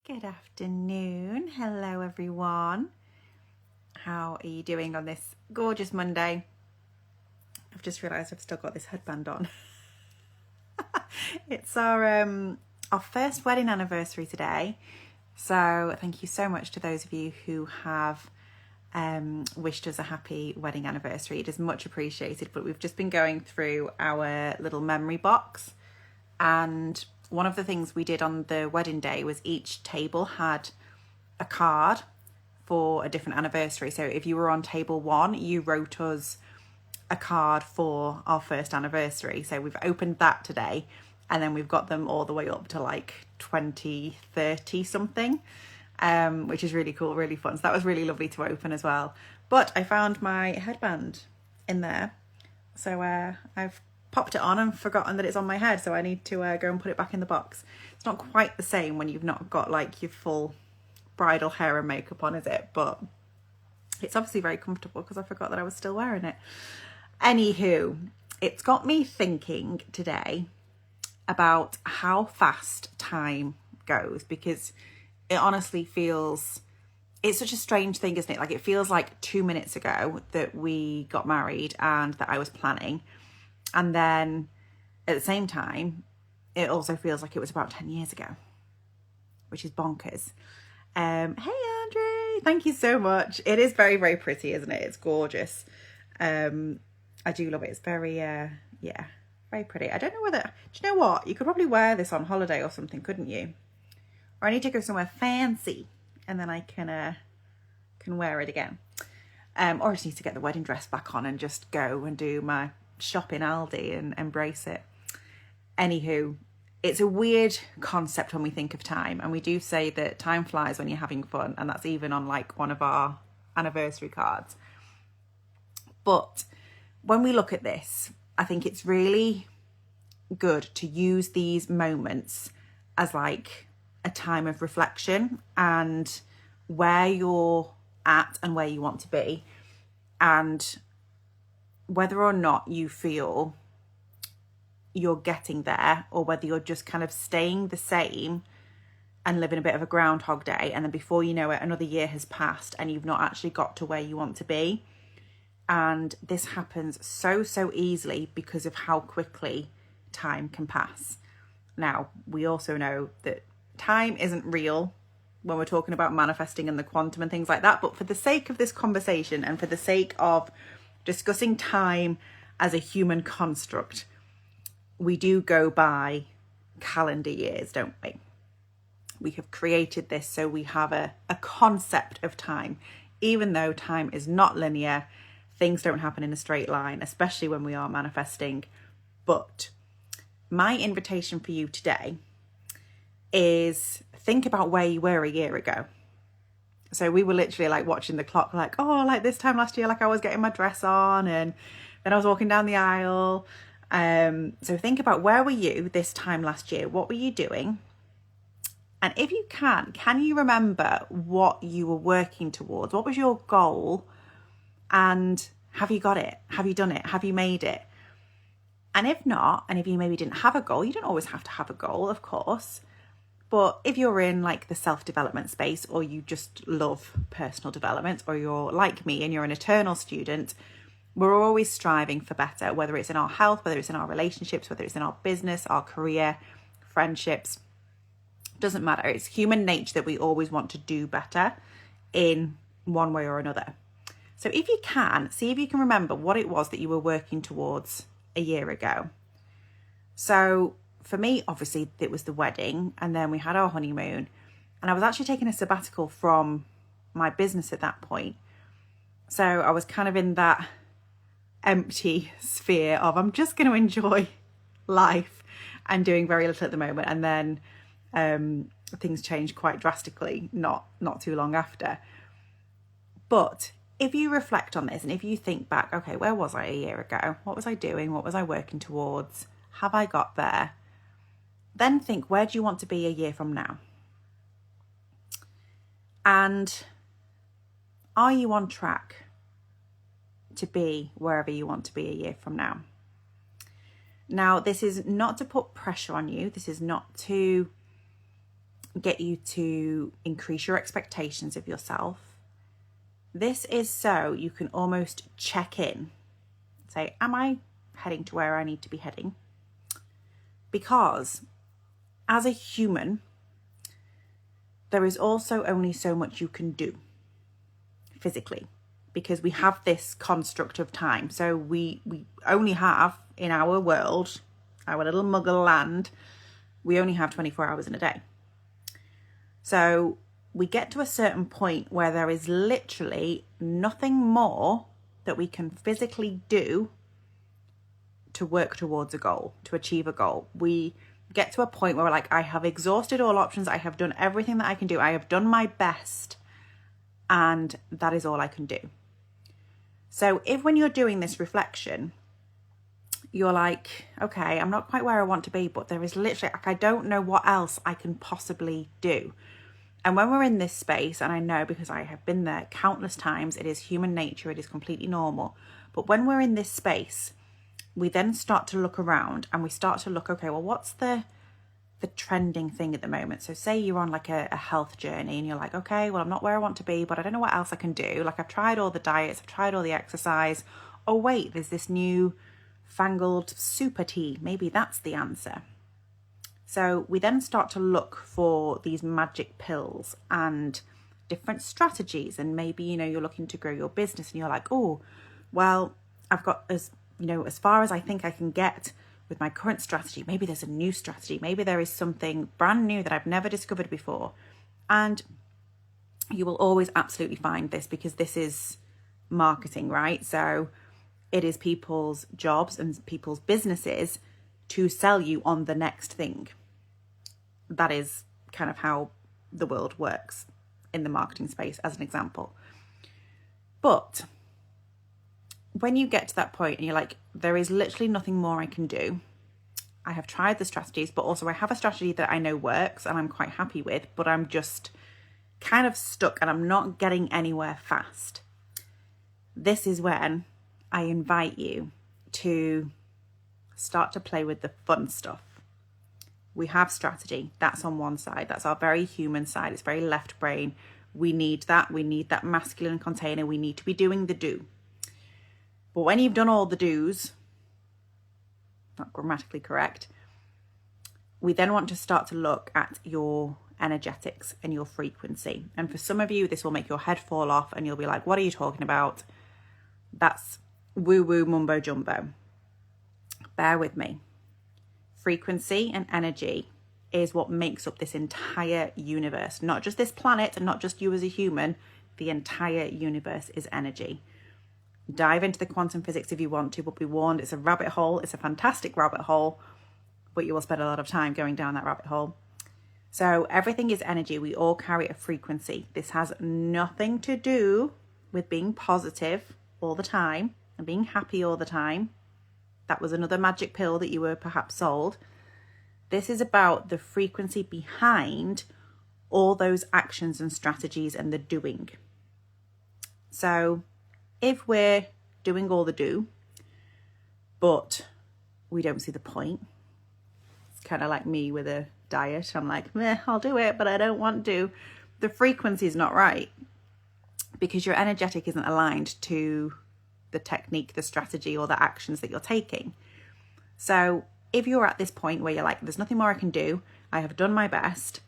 Good afternoon. Hello, everyone. How are you doing on this gorgeous Monday? I've just realised I've still got this headband on. It's our first wedding anniversary today. So thank you so much to those of you who have wished us a happy wedding anniversary. It is much appreciated, but we've just been going through our little memory box, and one of the things we did on the wedding day was each table had a card for a different anniversary. So if you were on table 1, you wrote us a card for our first anniversary. So we've opened that today, and then we've got them all the way up to like 2030 something, which is really cool, really fun. So that was really lovely to open as well. But I found my headband in there, so I've popped it on and forgotten that it's on my head, so I need to go and put it back in the box. It's not quite the same when you've not got like your full bridal hair and makeup on, is it? But it's obviously very comfortable because I forgot that I was still wearing it. Anywho, it's got me thinking today about how fast time goes, because it honestly feels, it's such a strange thing, isn't it? Like, it feels like 2 minutes ago that we got married and that I was planning. And then at the same time, it also feels like it was about 10 years ago, which is bonkers. Hey, Andre, thank you so much. It is very, very pretty, isn't it? It's gorgeous. I do love it. It's very, very pretty. I don't know whether, do you know what? You could probably wear this on holiday or something, couldn't you? Or I need to go somewhere fancy and then I can wear it again. Or I just need to get the wedding dress back on and just go and do my shop in Aldi and embrace it. Anywho, it's a weird concept when we think of time, and we do say that time flies when you're having fun, and that's even on like one of our anniversary cards. But when we look at this, I think it's really good to use these moments as like a time of reflection and where you're at and where you want to be, and whether or not you feel you're getting there, or whether you're just kind of staying the same and living a bit of a Groundhog Day, and then before you know it, another year has passed and you've not actually got to where you want to be. And this happens so easily because of how quickly time can pass. Now, we also know that time isn't real when we're talking about manifesting and the quantum and things like that, but for the sake of this conversation and for the sake of discussing time as a human construct, we do go by calendar years, don't we? We have created this so we have a concept of time. Even though time is not linear, things don't happen in a straight line, especially when we are manifesting. But my invitation for you today is think about where you were a year ago. So we were literally like watching the clock, like, oh, like this time last year, like I was getting my dress on and then I was walking down the aisle. So think about, where were you this time last year? What were you doing? And if you can you remember what you were working towards? What was your goal? And have you got it? Have you done it? Have you made it? And if not, and if you maybe didn't have a goal, you don't always have to have a goal, of course. But if you're in like the self-development space, or you just love personal development, or you're like me and you're an eternal student, we're always striving for better, whether it's in our health, whether it's in our relationships, whether it's in our business, our career, friendships, doesn't matter. It's human nature that we always want to do better in one way or another. So if you can, see if you can remember what it was that you were working towards a year ago. So for me, obviously, it was the wedding, and then we had our honeymoon, and I was actually taking a sabbatical from my business at that point. So I was kind of in that empty sphere of, I'm just going to enjoy life and doing very little at the moment. And then things changed quite drastically not too long after. But if you reflect on this, and if you think back, okay, where was I a year ago? What was I doing? What was I working towards? Have I got there? Then think, where do you want to be a year from now? And are you on track to be wherever you want to be a year from now? Now, this is not to put pressure on you. This is not to get you to increase your expectations of yourself. This is so you can almost check in, say, am I heading to where I need to be heading? Because as a human, there is also only so much you can do physically, because we have this construct of time. So we only have, in our world, our little muggle land, we only have 24 hours in a day. So we get to a certain point where there is literally nothing more that we can physically do to work towards a goal, to achieve a goal. We get to a point where we're like, I have exhausted all options. I have done everything that I can do. I have done my best, and that is all I can do. So if when you're doing this reflection, you're like, okay, I'm not quite where I want to be, but there is literally, like, I don't know what else I can possibly do. And when we're in this space, and I know because I have been there countless times, it is human nature, it is completely normal. But when we're in this space, we then start to look around and we start to look, okay, well, what's the trending thing at the moment? So say you're on like a health journey and you're like, okay, well, I'm not where I want to be, but I don't know what else I can do. Like, I've tried all the diets, I've tried all the exercise. Oh, wait, there's this new fangled super tea. Maybe that's the answer. So we then start to look for these magic pills and different strategies. And maybe, you're looking to grow your business and you're like, oh, well, I've got as far as I think I can get with my current strategy. Maybe there's a new strategy. Maybe there is something brand new that I've never discovered before. And you will always absolutely find this, because this is marketing, right? So it is people's jobs and people's businesses to sell you on the next thing. That is kind of how the world works in the marketing space, as an example. But when you get to that point and you're like, there is literally nothing more I can do. I have tried the strategies, but also I have a strategy that I know works and I'm quite happy with, but I'm just kind of stuck and I'm not getting anywhere fast. This is when I invite you to start to play with the fun stuff. We have strategy. That's on one side. That's our very human side. It's very left brain. We need that. We need that masculine container. We need to be doing the do. But when you've done all the do's, not grammatically correct, we then want to start to look at your energetics and your frequency. And for some of you, this will make your head fall off and you'll be like, what are you talking about? That's woo-woo mumbo jumbo. Bear with me. Frequency and energy is what makes up this entire universe. Not just this planet and not just you as a human. The entire universe is energy. Dive into the quantum physics if you want to, but be warned, it's a rabbit hole. It's a fantastic rabbit hole, but you will spend a lot of time going down that rabbit hole. So everything is energy. We all carry a frequency. This has nothing to do with being positive all the time and being happy all the time. That was another magic pill that you were perhaps sold. This is about the frequency behind all those actions and strategies and the doing. So if we're doing all the do, but we don't see the point, it's kind of like me with a diet. I'm like, I'll do it, but I don't want to. The frequency is not right because your energetic isn't aligned to the technique, the strategy, or the actions that you're taking. So if you're at this point where you're like, there's nothing more I can do, I have done my best,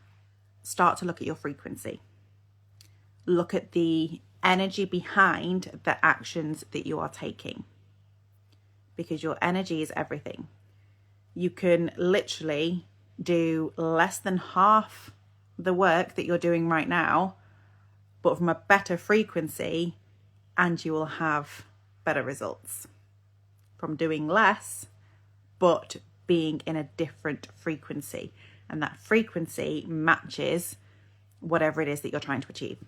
start to look at your frequency. Look at the energy behind the actions that you are taking, because your energy is everything. You can literally do less than half the work that you're doing right now, but from a better frequency, and you will have better results from doing less, but being in a different frequency. And that frequency matches whatever it is that you're trying to achieve.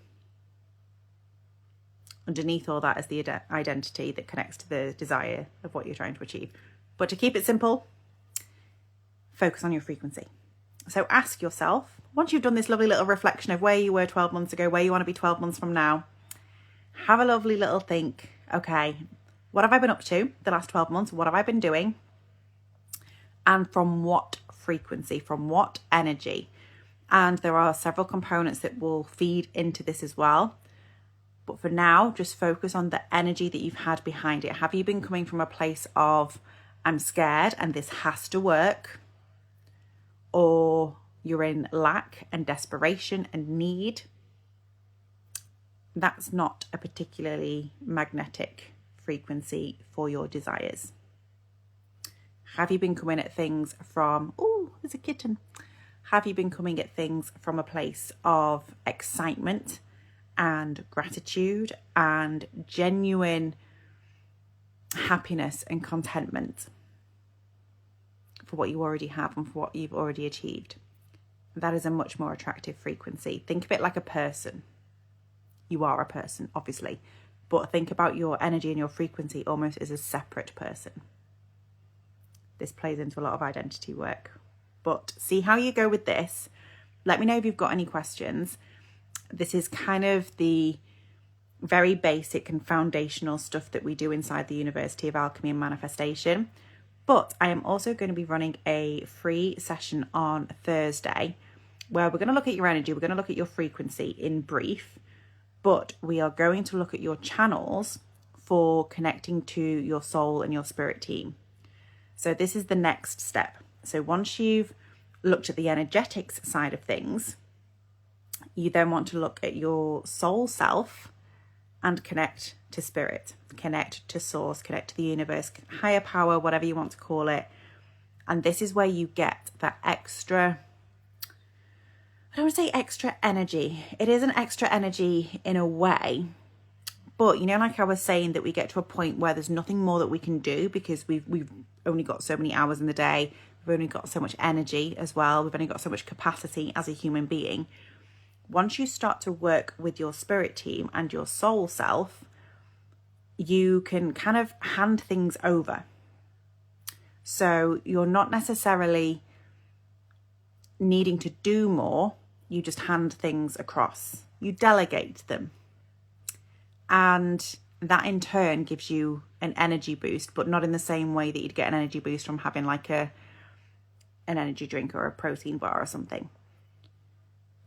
Underneath all that is the identity that connects to the desire of what you're trying to achieve. But to keep it simple, focus on your frequency. So ask yourself, once you've done this lovely little reflection of where you were 12 months ago, where you want to be 12 months from now, have a lovely little think, okay, what have I been up to the last 12 months? What have I been doing? And from what frequency, from what energy? And there are several components that will feed into this as well. But for now, just focus on the energy that you've had behind it. Have you been coming from a place of, I'm scared and this has to work? Or you're in lack and desperation and need? That's not a particularly magnetic frequency for your desires. Have you been coming at things from, oh, there's a kitten. Have you been coming at things from a place of excitement and gratitude and genuine happiness and contentment for what you already have and for what you've already achieved? That is a much more attractive frequency. Think of it like a person. You are a person, obviously, but think about your energy and your frequency almost as a separate person. This plays into a lot of identity work. But see how you go with this. Let me know if you've got any questions. This is kind of the very basic and foundational stuff that we do inside the University of Alchemy and Manifestation. But I am also going to be running a free session on Thursday where we're going to look at your energy. We're going to look at your frequency in brief, but we are going to look at your channels for connecting to your soul and your spirit team. So this is the next step. So once you've looked at the energetics side of things, you then want to look at your soul self and connect to spirit, connect to source, connect to the universe, higher power, whatever you want to call it. And this is where you get that extra, I don't want to say extra energy. It is an extra energy in a way. But, you know, like I was saying, that we get to a point where there's nothing more that we can do because we've only got so many hours in the day. We've only got so much energy as well. We've only got so much capacity as a human being. Once you start to work with your spirit team and your soul self, you can kind of hand things over. So you're not necessarily needing to do more. You just hand things across. You delegate them. And that in turn gives you an energy boost, but not in the same way that you'd get an energy boost from having like an energy drink or a protein bar or something.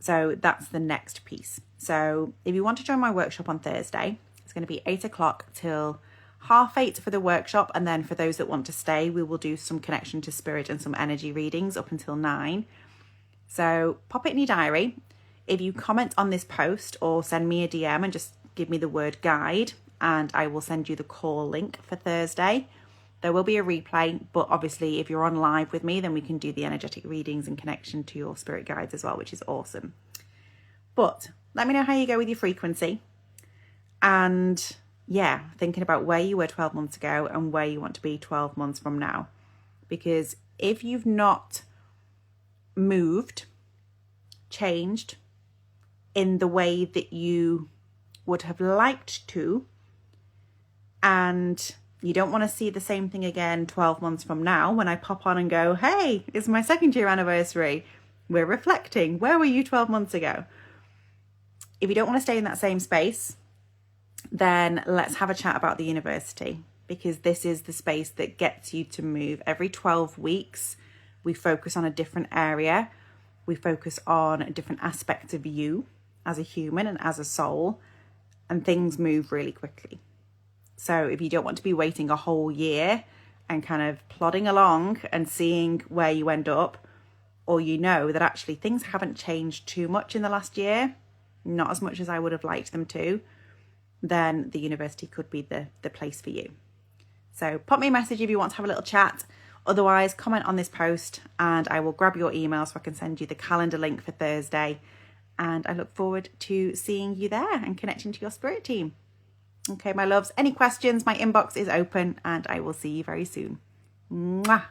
So that's the next piece. So if you want to join my workshop on Thursday, it's going to be 8 o'clock till 8:30 for the workshop. And then for those that want to stay, we will do some connection to spirit and some energy readings up until 9. So pop it in your diary. If you comment on this post or send me a DM and just give me the word guide, and I will send you the call link for Thursday. There will be a replay, but obviously if you're on live with me, then we can do the energetic readings and connection to your spirit guides as well, which is awesome. But let me know how you go with your frequency. And yeah, thinking about where you were 12 months ago and where you want to be 12 months from now. Because if you've not moved, changed in the way that you would have liked to, and you don't want to see the same thing again 12 months from now when I pop on and go, hey, it's my 2nd year anniversary. We're reflecting. Where were you 12 months ago? If you don't want to stay in that same space, then let's have a chat about the university, because this is the space that gets you to move. Every 12 weeks, we focus on a different area. We focus on different aspects of you as a human and as a soul, and things move really quickly. So if you don't want to be waiting a whole year and kind of plodding along and seeing where you end up, or you know that actually things haven't changed too much in the last year, not as much as I would have liked them to, then the university could be the place for you. So pop me a message if you want to have a little chat. Otherwise, comment on this post and I will grab your email so I can send you the calendar link for Thursday. And I look forward to seeing you there and connecting to your spirit team. Okay, my loves, any questions, my inbox is open and I will see you very soon. Mwah.